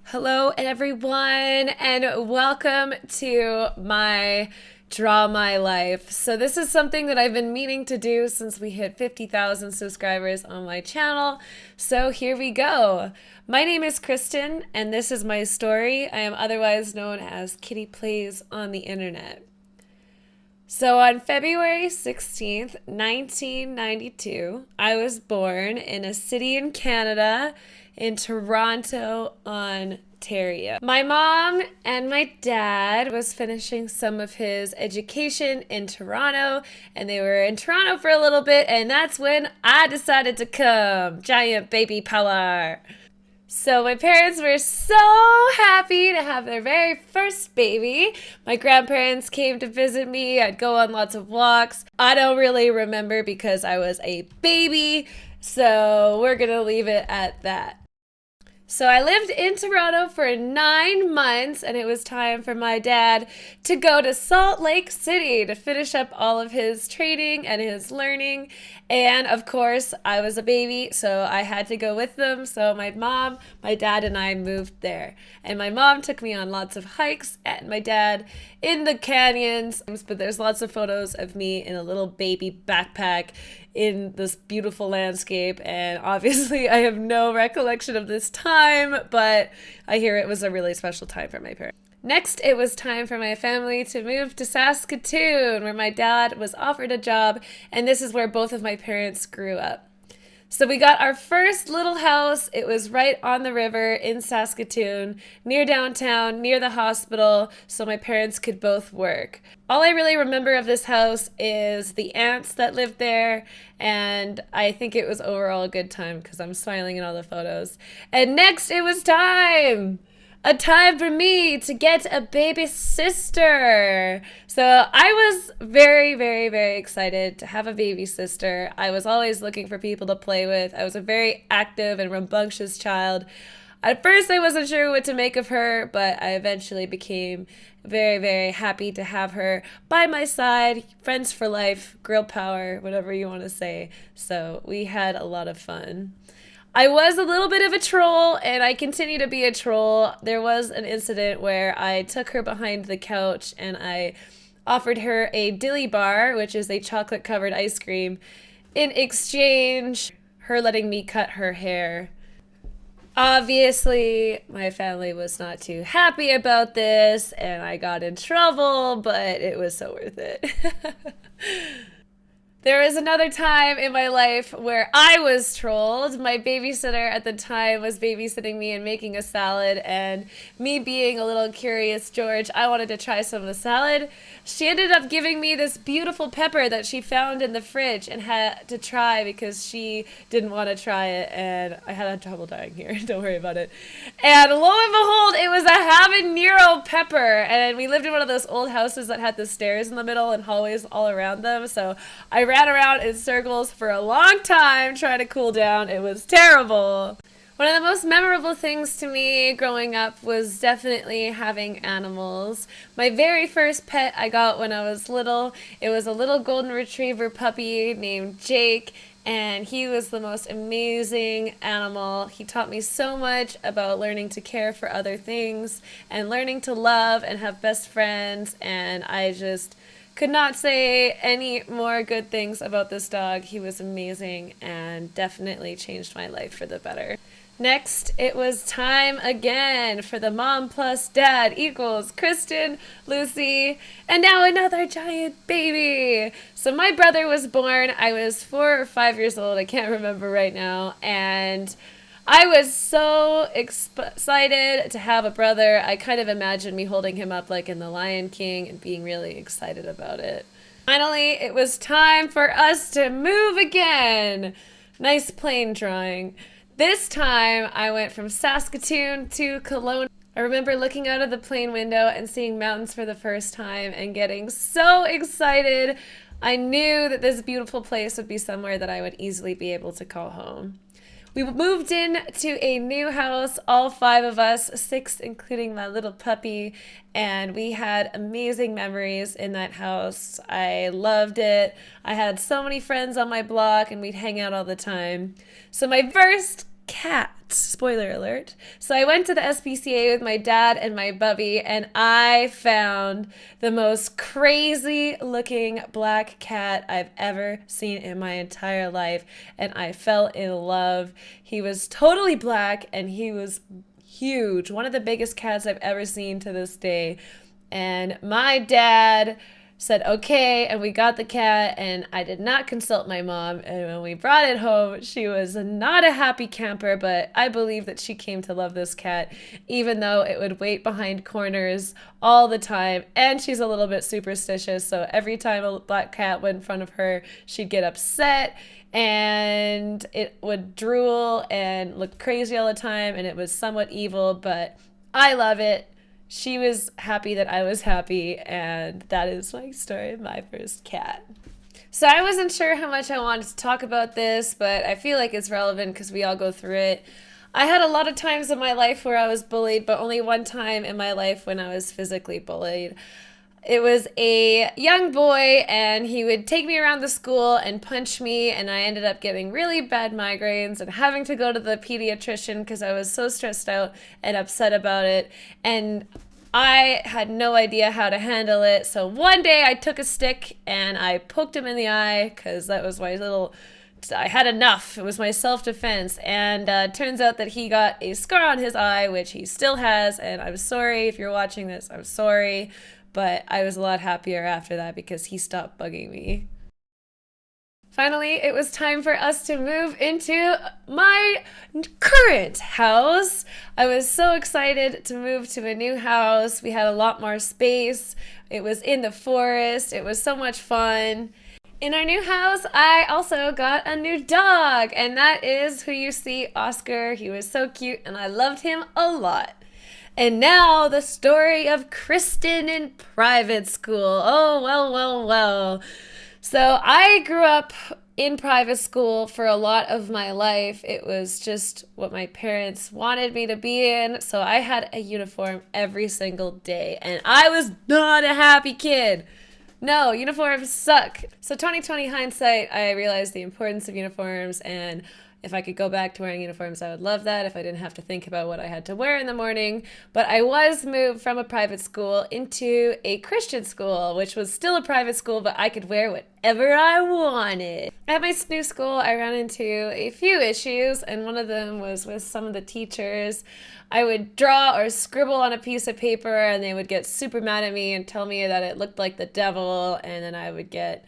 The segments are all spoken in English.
Hello, everyone, and welcome to my Draw My Life. So, this is something that I've been meaning to do since we hit 50,000 subscribers on my channel. So, here we go. My name is Kristen, and this is my story. I am otherwise known as KittyPlays on the internet. So, on February 16th, 1992, I was born in a city in Canada in Toronto, Ontario. My mom and my dad was finishing some of his education in Toronto, and they were in Toronto for a little bit, and that's when I decided to come. Giant baby power. So my parents were so happy to have their very first baby. My grandparents came to visit me. I'd go on lots of walks. I don't really remember because I was a baby, so we're gonna leave it at that. So I lived in Toronto for 9 months, and it was time for my dad to go to Salt Lake City to finish up all of his training and his learning. And of course, I was a baby, so I had to go with them. So my mom, my dad, and I moved there. And my mom took me on lots of hikes, and my dad in the canyons. But there's lots of photos of me in a little baby backpack in this beautiful landscape, and obviously I have no recollection of this time, but I hear it was a really special time for my parents. Next, it was time for my family to move to Saskatoon, where my dad was offered a job, and this is where both of my parents grew up. So we got our first little house. It was right on the river in Saskatoon, near downtown, near the hospital, so my parents could both work. All I really remember of this house is the aunts that lived there, and I think it was overall a good time because I'm smiling in all the photos. And next, it was time! A time for me to get a baby sister. So I was very, very, very excited to have a baby sister. I was always looking for people to play with. I was a very active and rambunctious child. At first, I wasn't sure what to make of her, but I eventually became very, very happy to have her by my side. Friends for life, girl power, whatever you want to say. So we had a lot of fun. I was a little bit of a troll, and I continue to be a troll. There was an incident where I took her behind the couch and I offered her a dilly bar, which is a chocolate covered ice cream, in exchange her letting me cut her hair. Obviously, my family was not too happy about this, and I got in trouble, but it was so worth it. There was another time in my life where I was trolled. My babysitter at the time was babysitting me and making a salad, and me being a little curious George, I wanted to try some of the salad. She ended up giving me this beautiful pepper that she found in the fridge and had to try because she didn't want to try it, and I had trouble dying here. Don't worry about it. And lo and behold, it was a habanero pepper, and we lived in one of those old houses that had the stairs in the middle and hallways all around them, so I ran around in circles for a long time trying to cool down. It was terrible. One of the most memorable things to me growing up was definitely having animals. My very first pet I got when I was little, it was a little golden retriever puppy named Jake, and he was the most amazing animal. He taught me so much about learning to care for other things and learning to love and have best friends, and I just could not say any more good things about this dog. He was amazing and definitely changed my life for the better. Next, it was time again for the mom plus dad equals Kristen, Lucy, and now another giant baby. So my brother was born. I was 4 or 5 years old. I can't remember right now. And I was so excited to have a brother. I kind of imagined me holding him up like in The Lion King and being really excited about it. Finally, it was time for us to move again. Nice plane drawing. This time, I went from Saskatoon to Kelowna. I remember looking out of the plane window and seeing mountains for the first time and getting so excited. I knew that this beautiful place would be somewhere that I would easily be able to call home. We moved in to a new house, all 5 of us, 6 including my little puppy, and we had amazing memories in that house. I loved it. I had so many friends on my block, and we'd hang out all the time. So my first cat. Spoiler alert. So I went to the SPCA with my dad and my bubby, and I found the most crazy looking black cat I've ever seen in my entire life, and I fell in love. He was totally black and he was huge. One of the biggest cats I've ever seen to this day. And my dad said okay, and we got the cat, and I did not consult my mom, and when we brought it home, she was not a happy camper, but I believe that she came to love this cat, even though it would wait behind corners all the time, and she's a little bit superstitious, so every time a black cat went in front of her, she'd get upset, and it would drool and look crazy all the time, and it was somewhat evil, but I love it. She was happy that I was happy, and that is my story of my first cat. So I wasn't sure how much I wanted to talk about this, but I feel like it's relevant because we all go through it. I had a lot of times in my life where I was bullied, but only one time in my life when I was physically bullied. It was a young boy, and he would take me around the school and punch me, and I ended up getting really bad migraines and having to go to the pediatrician because I was so stressed out and upset about it, and I had no idea how to handle it. So one day I took a stick and I poked him in the eye because that was I had enough. It was my self-defense, and turns out that he got a scar on his eye, which he still has, and I'm sorry if you're watching this, I'm sorry. But I was a lot happier after that because he stopped bugging me. Finally, it was time for us to move into my current house. I was so excited to move to a new house. We had a lot more space. It was in the forest. It was so much fun. In our new house, I also got a new dog, and that is who you see, Oscar. He was so cute, and I loved him a lot. And now the story of Kristen in private school. Oh, well. So I grew up in private school for a lot of my life. It was just what my parents wanted me to be in. So I had a uniform every single day, and I was not a happy kid. No, uniforms suck. So 2020 hindsight, I realized the importance of uniforms, and if I could go back to wearing uniforms, I would love that if I didn't have to think about what I had to wear in the morning. But I was moved from a private school into a Christian school, which was still a private school, but I could wear whatever I wanted. At my new school, I ran into a few issues, and one of them was with some of the teachers. I would draw or scribble on a piece of paper, and they would get super mad at me and tell me that it looked like the devil, and then I would get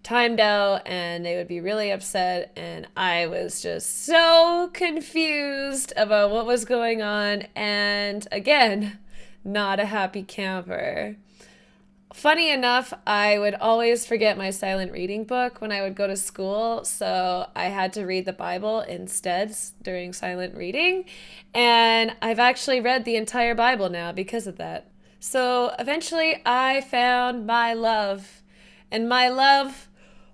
timed out and they would be really upset, and I was just so confused about what was going on, and again, not a happy camper. Funny enough, I would always forget my silent reading book when I would go to school, so I had to read the Bible instead during silent reading, and I've actually read the entire Bible now because of that. So eventually I found my love, and my love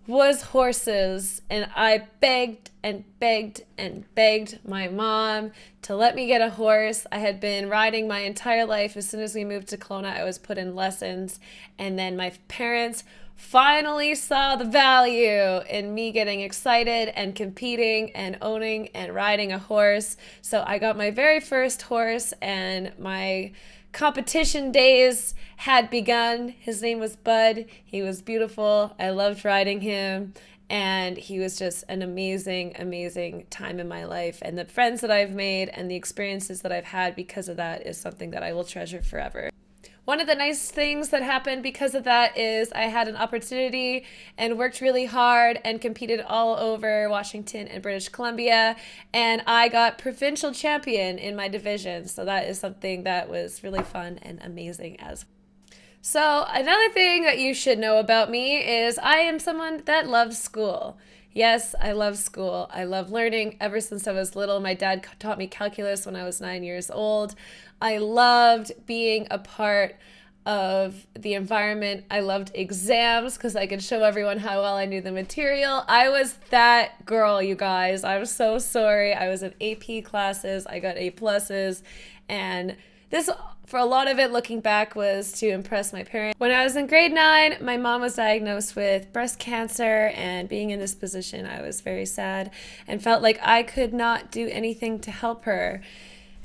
was horses, and I begged and begged and begged my mom to let me get a horse. I had been riding my entire life. As soon as we moved to Kelowna, I was put in lessons, and then my parents finally saw the value in me getting excited and competing and owning and riding a horse. So I got my very first horse, and my competition days had begun. His name was Bud. He was beautiful. I loved riding him, and he was just an amazing, amazing time in my life. And the friends that I've made and the experiences that I've had because of that is something that I will treasure forever. One of the nice things that happened because of that is I had an opportunity and worked really hard and competed all over Washington and British Columbia, and I got provincial champion in my division. So that is something that was really fun and amazing as well. So another thing that you should know about me is I am someone that loves school. Yes, I love school. I love learning. Ever since I was little, my dad taught me calculus when I was 9 years old. I loved being a part of the environment. I loved exams because I could show everyone how well I knew the material. I was that girl, you guys. I'm so sorry. I was in AP classes. I got A pluses, and this, for a lot of it, looking back, was to impress my parents. When I was in grade 9, my mom was diagnosed with breast cancer, and being in this position, I was very sad and felt like I could not do anything to help her.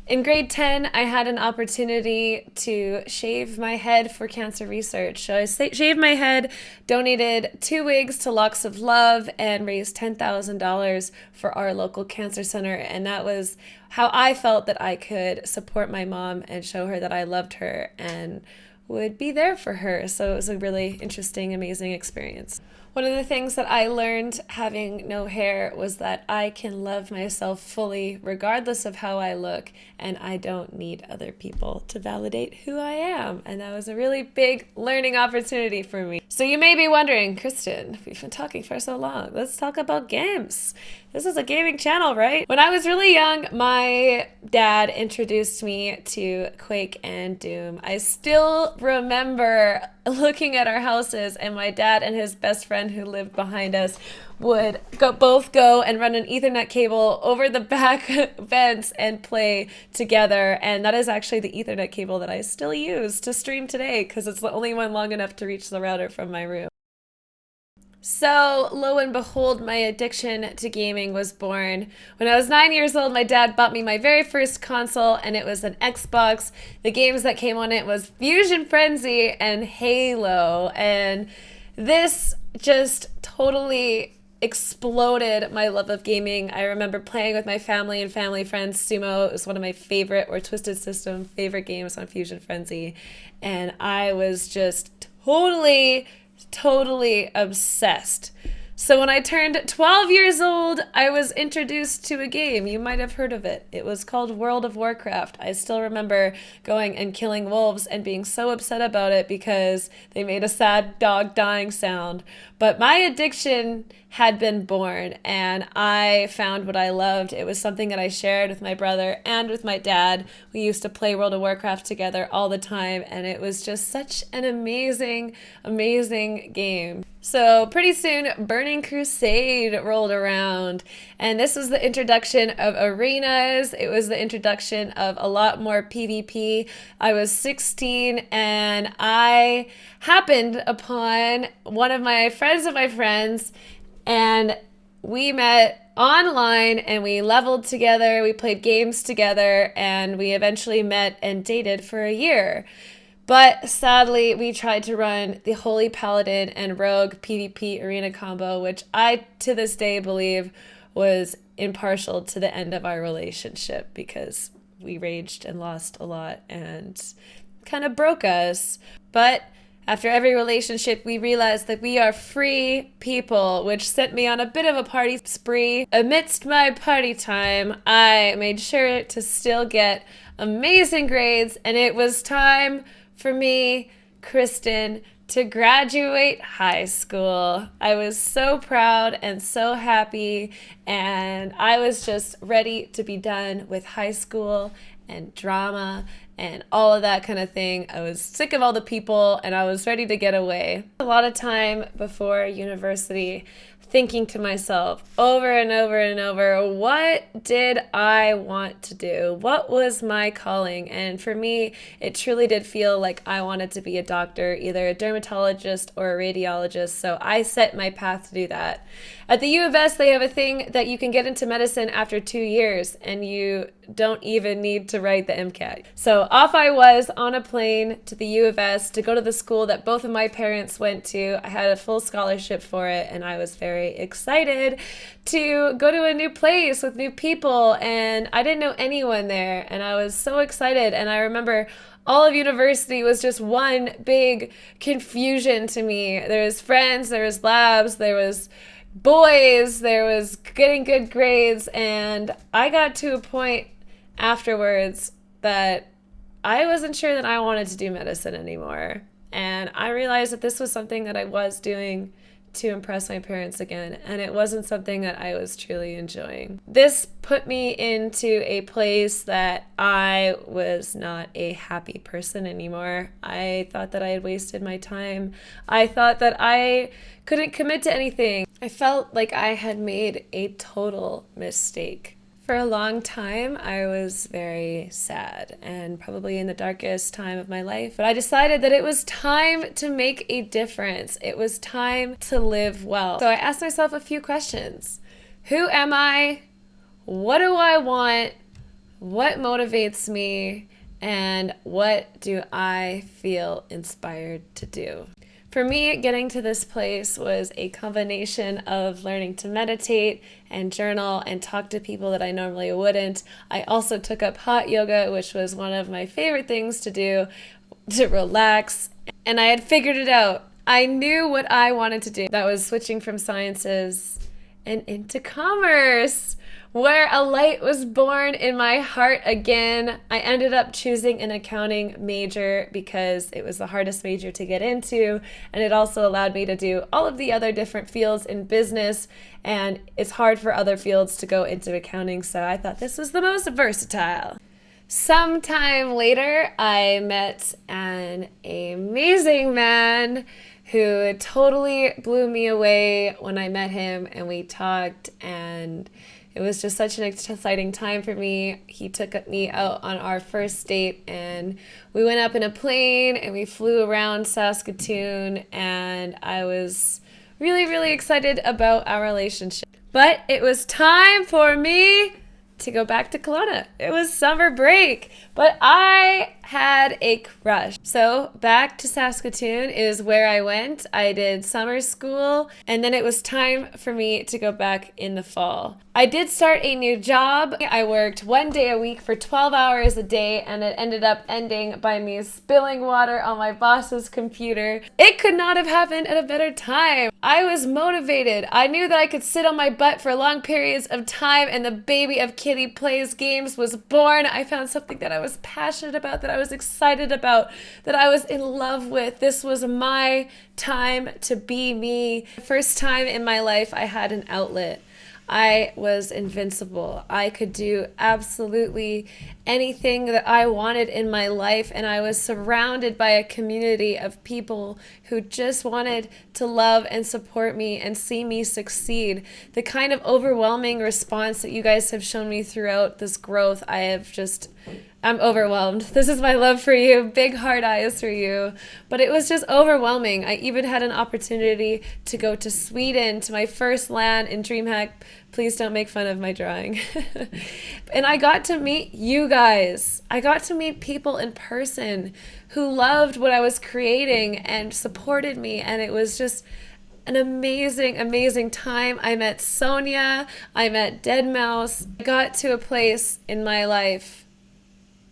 In grade 10, I had an opportunity to shave my head for cancer research. So I shaved my head, donated 2 wigs to Locks of Love, and raised $10,000 for our local cancer center. And that was how I felt that I could support my mom and show her that I loved her and would be there for her. So it was a really interesting, amazing experience. One of the things that I learned having no hair was that I can love myself fully regardless of how I look, and I don't need other people to validate who I am. And that was a really big learning opportunity for me. So you may be wondering, Kristen, we've been talking for so long. Let's talk about games. This is a gaming channel, right? When I was really young, my dad introduced me to Quake and Doom. I still remember looking at our houses, and my dad and his best friend who lived behind us would both go and run an Ethernet cable over the back vents and play together. And that is actually the Ethernet cable that I still use to stream today, because it's the only one long enough to reach the router from my room. So, lo and behold, my addiction to gaming was born. When I was 9 years old, my dad bought me my very first console, and it was an Xbox. The games that came on it was Fusion Frenzy and Halo, and this just totally exploded my love of gaming. I remember playing with my family and family friends Sumo. It was one of my favorite, or Twisted System, favorite games on Fusion Frenzy, and I was just totally obsessed. So when I turned 12 years old, I was introduced to a game. You might have heard of it. It was called World of Warcraft. I still remember going and killing wolves and being so upset about it because they made a sad dog dying sound. But my addiction had been born, and I found what I loved. It was something that I shared with my brother and with my dad. We used to play World of Warcraft together all the time, and it was just such an amazing game. So pretty soon, Burning Crusade rolled around, and this was the introduction of arenas. It was the introduction of a lot more PvP. I was 16, and I happened upon one of my friends of my friends, and we met online and we leveled together, we played games together, and we eventually met and dated for a year. But sadly, we tried to run the Holy Paladin and Rogue PvP arena combo, which I, to this day, believe was impartial to the end of our relationship, because we raged and lost a lot and kind of broke us. But after every relationship, we realized that we are free people, which sent me on a bit of a party spree. Amidst my party time, I made sure to still get amazing grades, and it was time for me, Kristen, to graduate high school. I was so proud and so happy, and I was just ready to be done with high school and drama and all of that kind of thing. I was sick of all the people, and I was ready to get away. A lot of time before university thinking to myself over and over, what did I want to do? What was my calling? And for me, it truly did feel like I wanted to be a doctor, either a dermatologist or a radiologist. So I set my path to do that. At the U of S, they have a thing that you can get into medicine after 2 years, and you don't even need to write the MCAT. So off I was on a plane to the U of S to go to the school that both of my parents went to. I had a full scholarship for it, and I was very excited to go to a new place with new people, and I didn't know anyone there, and I was so excited. And I remember all of university was just one big confusion to me. There was friends, there was labs, there was boys, there was getting good grades, and I got to a point afterwards that I wasn't sure that I wanted to do medicine anymore. And I realized that this was something that I was doing to impress my parents again, and it wasn't something that I was truly enjoying. This put me into a place that I was not a happy person anymore. I thought that I had wasted my time. I thought that I couldn't commit to anything. I felt like I had made a total mistake For a long time, I was very sad and probably in the darkest time of my life. But I decided that it was time to make a difference. It was time to live well. So I asked myself a few questions. Who am I? What do I want? What motivates me? And what do I feel inspired to do? For me, getting to this place was a combination of learning to meditate and journal and talk to people that I normally wouldn't. I also took up hot yoga, which was one of my favorite things to do to relax. And I had figured it out. I knew what I wanted to do. That was switching from sciences and into commerce, where a light was born in my heart again. I ended up choosing an accounting major because it was the hardest major to get into, and it also allowed me to do all of the other different fields in business, and it's hard for other fields to go into accounting, so I thought this was the most versatile. Sometime later, I met an amazing man who totally blew me away when I met him, and we talked, and it was just such an exciting time for me. He took me out on our first date, and we went up in a plane and we flew around Saskatoon, and I was really, really excited about our relationship. But it was time for me to go back to Kelowna. It was summer break, but I had a crush. So back to Saskatoon is where I went. I did summer school, and then it was time for me to go back in the fall. I did start a new job. I worked 1 day a week for 12 hours a day, and it ended up ending by me spilling water on my boss's computer. It could not have happened at a better time. I was motivated. I knew that I could sit on my butt for long periods of time, and the baby of KittyPlays games was born. I found something that I was passionate about, that I was excited about, that I was in love with. This was my time to be me. The first time in my life I had an outlet. I was invincible. I could do absolutely anything that I wanted in my life, and I was surrounded by a community of people who just wanted to love and support me and see me succeed. The kind of overwhelming response that you guys have shown me throughout this growth, I'm overwhelmed. This is my love for you. Big hard eyes for you. But it was just overwhelming. I even had an opportunity to go to Sweden, to my first land in DreamHack. Please don't make fun of my drawing. And I got to meet you guys. I got to meet people in person who loved what I was creating and supported me. And it was just an amazing, amazing time. I met Sonia. I met Deadmau5. I got to a place in my life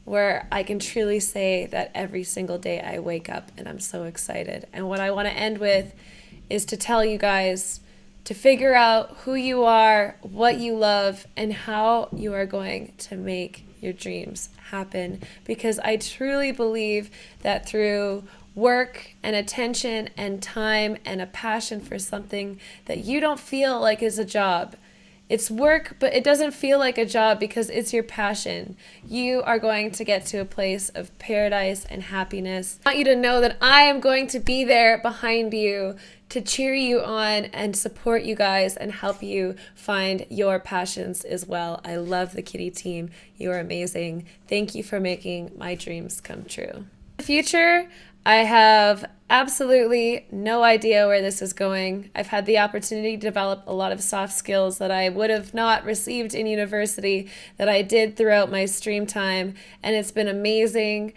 where I can truly say that every single day I wake up and I'm so excited. And what I want to end with is to tell you guys to figure out who you are, what you love, and how you are going to make your dreams happen. Because I truly believe that through work and attention and time and a passion for something that you don't feel like is a job, it's work, but it doesn't feel like a job because it's your passion. You are going to get to a place of paradise and happiness. I want you to know that I am going to be there behind you to cheer you on and support you guys and help you find your passions as well. I love the Kitty team. You are amazing. Thank you for making my dreams come true. In the future, I have absolutely no idea where this is going. I've had the opportunity to develop a lot of soft skills that I would have not received in university that I did throughout my stream time, and it's been amazing.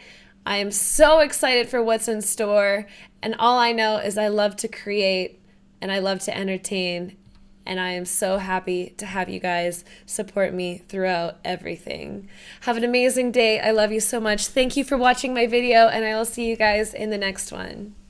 I am so excited for what's in store, and all I know is I love to create and I love to entertain, and I am so happy to have you guys support me throughout everything. Have an amazing day. I love you so much. Thank you for watching my video, and I will see you guys in the next one.